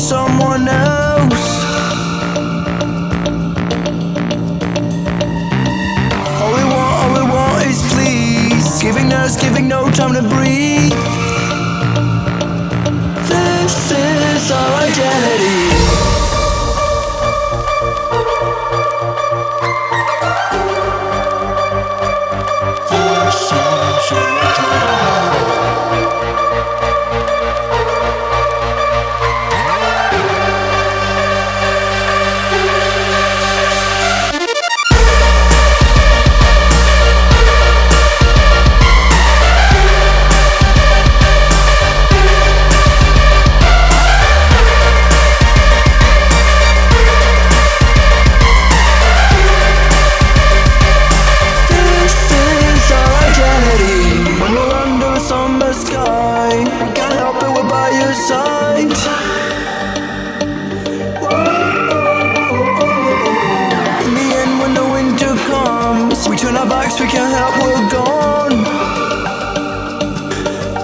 someone else. All we want is please. Giving us, giving no time to breathe. This is our identity. We can't help, we're gone.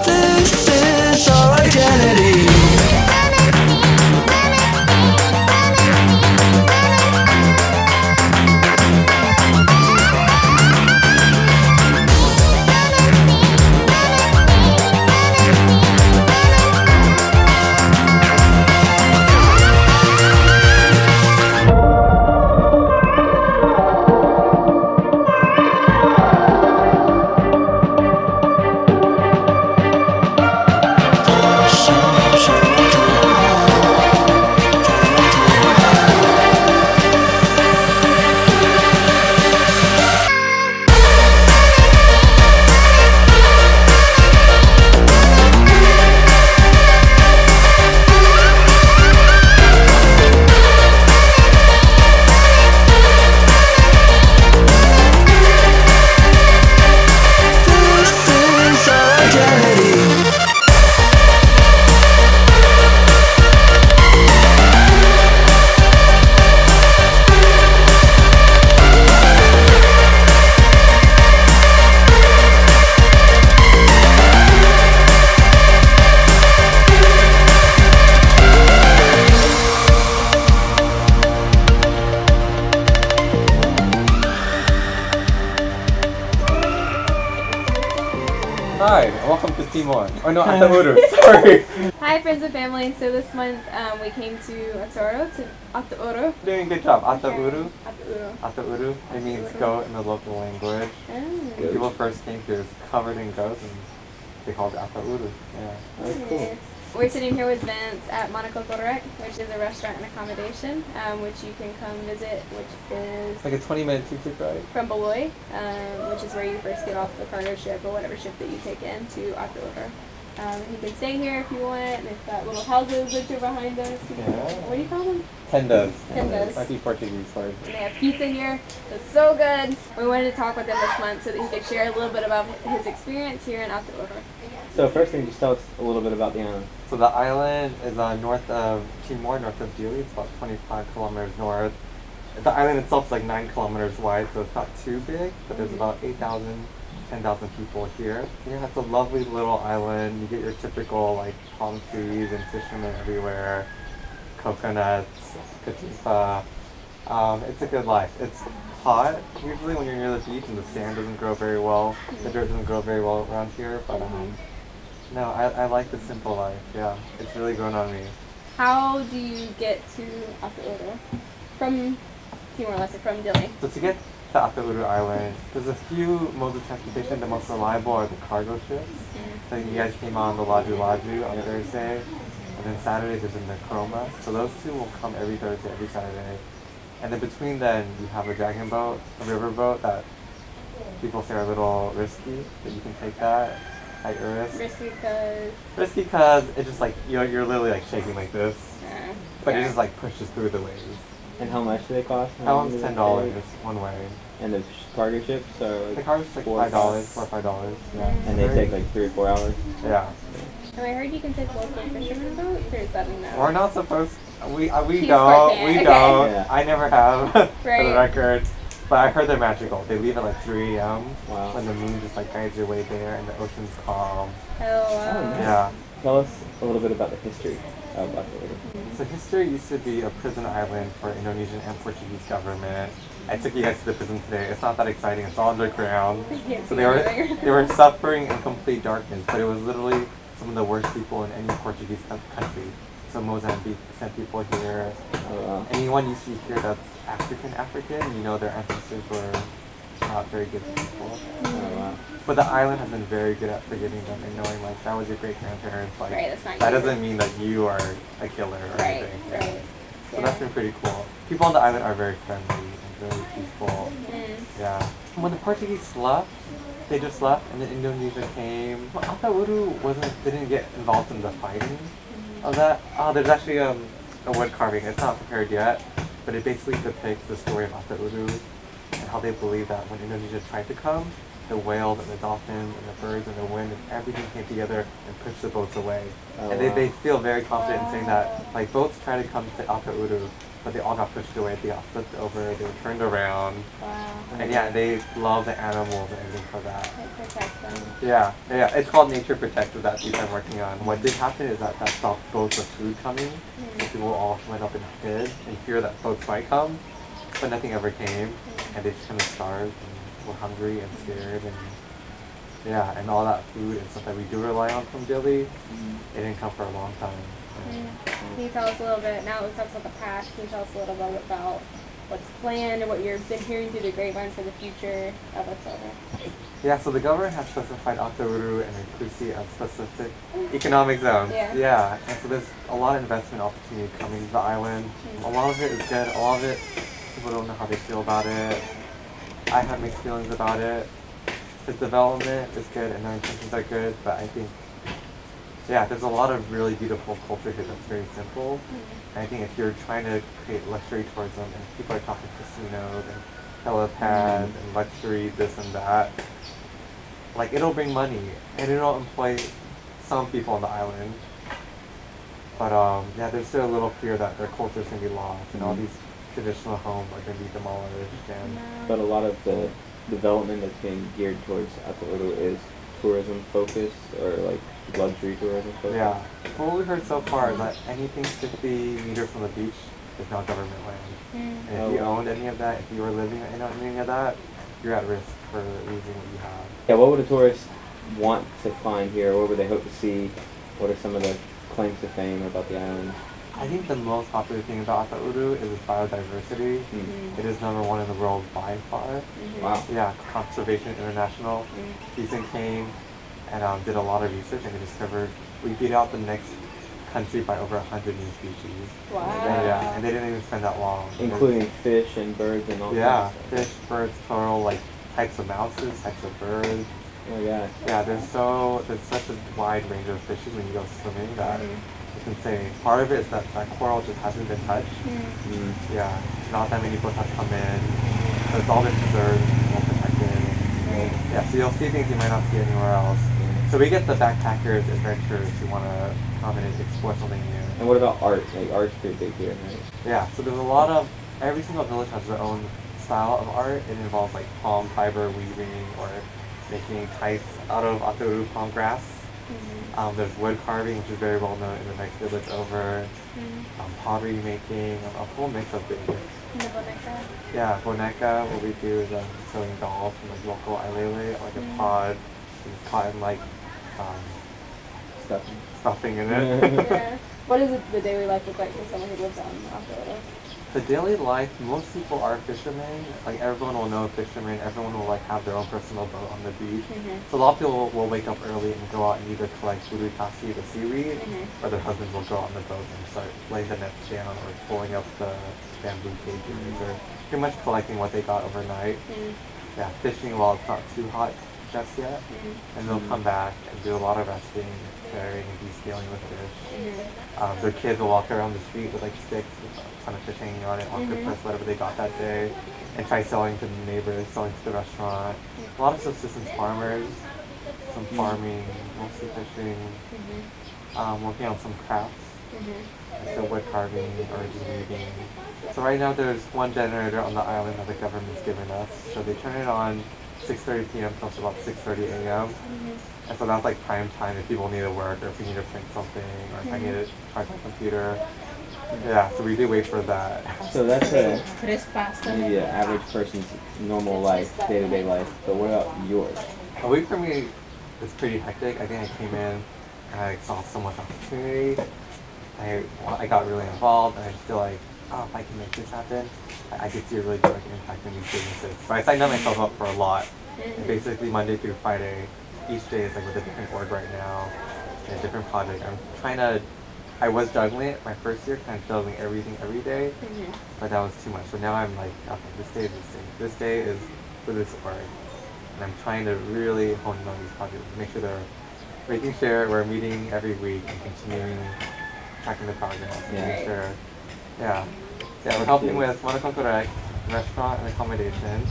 This is our identity. Hi, welcome to Timor. Oh no, Ataúro, sorry. Hi friends and family, so this month we came to Atauro. Doing a good job. Ataúro. Atauro. Ataúro. It means goat in the local language. When people first came here, it was covered in goats and they called it Ataúro. Yeah. That's cool. We're sitting here with Vince at Monaco Correct, which is a restaurant and accommodation, which you can come visit, which is It's like a 20-minute tuk-tuk ride. from Bali, which is where you first get off the cargo ship or whatever ship that you take in to Atauro. You can stay here if you want. They've got little houses which are behind us. Yeah. What do you call them? Tendas. Tendas. Might be Portuguese word. And they have pizza here. It's so good. We wanted to talk with him this month so that he could share a little bit about his experience here in Atauro. So first thing, just tell us a little bit about the island. So the island is north of Timor, north of Dili. It's about 25 kilometers north. The island itself is like 9 kilometers wide, so it's not too big, but there's about 8,000, 10,000 people here. Yeah, it's a lovely little island. You get your typical like palm trees and fishermen everywhere, coconuts, katifa. It's a good life. It's hot usually when you're near the beach and the sand doesn't grow very well. The dirt doesn't grow very well around here, but no, I like the simple life. Yeah, it's really grown on me. How do you get to Atauro from Timor-Leste, from Dili? So to get to Atauro Island, there's a few modes of transportation. The most reliable are the cargo ships. So you guys came on the Laju Laju on Thursday, and then Saturday there's the Necroma. So those two will come every Thursday, every Saturday. And then between then, you have a dragon boat, a river boat that people say are a little risky, but you can take that at your risk. Risky because it's just like, you're literally like shaking like this, but it just like pushes through the waves. And how much do they cost? That one's $10 one way. And the cargo ships are like the cargo ships like $5, $4 or $5. Yeah. And they take like 3 or 4 hours? Yeah. And I heard you can take local fishermen boats, or is that no? We're not supposed to. We don't. Okay. Yeah. I never have, right. for the record. But I heard they're magical. They leave at like 3 a.m. Wow. when the moon just like guides your way there and the ocean's calm. Oh, wow. Oh, nice. Yeah. Tell us a little bit about the history of Atauro. So history used to be a prison island for Indonesian and Portuguese government. I took you guys to the prison today. It's not that exciting. It's all underground. So they were suffering in complete darkness. But it was literally some of the worst people in any Portuguese country. So Mozambique sent people here. Oh, wow. Anyone you see here that's African, you know their ancestors were not very good people. Oh, wow. But the island has been very good at forgiving them and knowing like that was your great grandparents. Like Right, that's not that you. doesn't mean that you are a killer or anything. Yeah. Right. So that's been pretty cool. People on the island are very friendly and very peaceful. Yeah. When the Portuguese left, they just left and then Indonesia came. Atauro didn't get involved in the fighting of that. Oh, there's actually a wood carving. It's not prepared yet, but it basically depicts the story of Atauro and how they believe that when Indonesia tried to come, the whales and the dolphins and the birds and the wind and everything came together and pushed the boats away. Oh, and they feel very confident in saying that like boats tried to come to Atauro, but they all got pushed away. They got flipped over. They were turned around. Wow. And yeah, they love the animals and everything for that. It protects them. Yeah. It's called Nature Protected, that piece I'm working on. What did happen is that stopped boats of food coming. So people all went up and hid in fear that boats might come, but nothing ever came. And they just kind of starved and were hungry and scared. And and all that food and stuff that we do rely on from Dili, it didn't come for a long time. Can you tell us a little bit, now that we've talked about the past, can you tell us a little bit about what's planned or what you've been hearing through the grapevine for the future of Atauro? Yeah, so the government has specified Atauro and Inclusi as specific economic zones. Yeah. And so there's a lot of investment opportunity coming to the island. A lot of it is good. A lot of it, people don't know how they feel about it. I have mixed feelings about it. The development is good and their intentions are good, but I think there's a lot of really beautiful culture here that's very simple. And I think if you're trying to create luxury tourism and people are talking casinos and helipad and luxury this and that, like it'll bring money and it'll employ some people on the island. But there's still a little fear that their culture's gonna be lost and all these traditional homes are gonna be demolished. And But a lot of the development that's being geared towards Atauro is tourism focused or like luxury tourism focused. yeah, what we heard so far is that anything 50 meters from the beach is now government land. And if you owned any of that, if you were living in any of that, you're at risk for losing what you have. Yeah, what would a tourist want to find here? What would they hope to see? What are some of the claims to fame about the island? I think the most popular thing about Atauro is its biodiversity. It is #1 in the world by far. Wow. Yeah, Conservation International. Ethan came and did a lot of research and they discovered we beat out the next country by over 100 new species. Wow. And they didn't even spend that long. Including fish and birds and all kinds of stuff. Fish, birds, plural, like types of mouses, types of birds. Oh my gosh. Yeah, there's such a wide range of fishes when you go swimming that it's insane. Part of it is that coral just hasn't been touched. Yeah, not that many boats have come in. So it's all been preserved, well protected. Yeah, so you'll see things you might not see anywhere else. So we get the backpackers, adventurers who want to come in and explore something new. And what about art? Like art's pretty big here, right? Yeah, so there's a lot of, every single village has their own style of art. It involves like palm fiber weaving or making kites out of Atauro palm grass. There's wood carving, which is very well known in the next village over. Pottery making, a whole mix of things. And the boneka? Yeah, boneka, what we do is sewing dolls from like local ailele, like a pod, with cotton like stuffing in it. Yeah. What does the daily life look like for someone who lives on Atauro? The daily life, most people are fishermen. Like everyone will know fishermen. Everyone will like have their own personal boat on the beach. So a lot of people will wake up early and go out and either collect burutasi, the seaweed, or their husbands will go out on the boat and start laying the nets down or pulling up the bamboo cages or pretty much collecting what they got overnight. Yeah, fishing while it's not too hot just yet. And they'll come back and do a lot of resting, carrying and descaling with fish. Their kids will walk around the street with like sticks with a ton of fish hanging on it, octopus, whatever they got that day, and try selling to the neighbors, selling to the restaurant. A lot of subsistence farmers, some farming, mostly fishing, working on some crafts, so wood carving or just weaving. So right now there's one generator on the island that the government's given us, so they turn it on 6:30 p.m. till about 6:30 a.m. And so that's like prime time if people need to work or if we need to print something or if I need to charge my computer. Yeah, so we do wait for that. So that's maybe an average person's normal life, day-to-day life. But what about yours? A week for me is pretty hectic. I think I came in and I saw so much opportunity. I got really involved and I just feel like, oh, if I can make this happen, I could see a really direct impact in these businesses. So I signed myself up for a lot. And basically Monday through Friday, each day is like with a different org right now, and a different project. I was juggling it my first year, kind of juggling everything every day, but that was too much. So now I'm like, okay, this day is this thing. This day is for this org. And I'm trying to really hone in on these projects, making sure we're meeting every week and continuing tracking the progress, making sure, we're helping with Monokonkorek, restaurant and accommodation.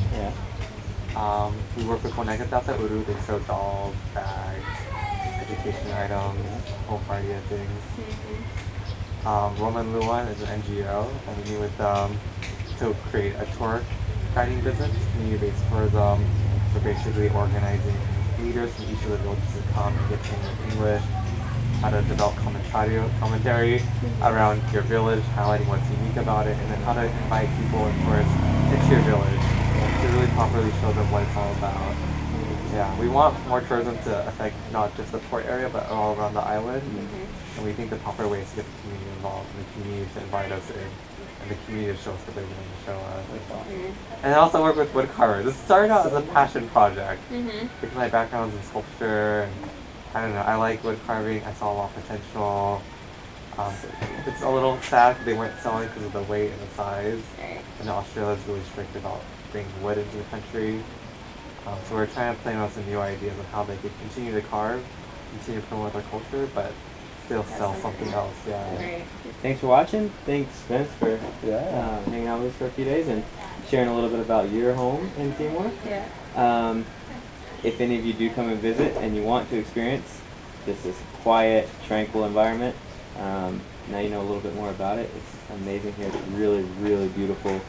We work with Boneka Ataúro, they sew dolls, bags, education items, whole party of things. Roman Luan is an NGO, and we meet with them to create a tour guiding business, community-based tourism. So basically organizing leaders from each of the villages to come and get trained in English, how to develop commentary around your village, highlighting what's unique about it, and then how to invite people and tourists into your village to really properly show them what it's all about. Yeah, we want more tourism to affect not just the port area, but all around the island. And we think the proper way is to get the community involved, and the community to invite us in, and the community to show us what they're willing to show us. And I also work with wood carvers. This started out as a passion project, because my background is in sculpture, and I don't know, I like wood carving. I saw a lot of potential. It's a little sad that they weren't selling because of the weight and the size. And Australia is really strict about bringing wood into the country. So we're trying to play with some new ideas of how they could continue to carve, continue to promote their culture, but still sell something else. Thanks for watching. Thanks, Spence, for hanging out with us for a few days and sharing a little bit about your home in Timor. If any of you do come and visit and you want to experience just this quiet, tranquil environment, now you know a little bit more about it. It's amazing here. It's really, really beautiful.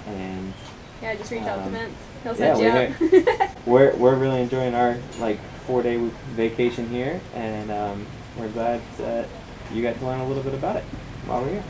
And just reach out to Vince. He'll set you up. We're really enjoying our 4-day vacation here, and we're glad that you got to learn a little bit about it while we're here.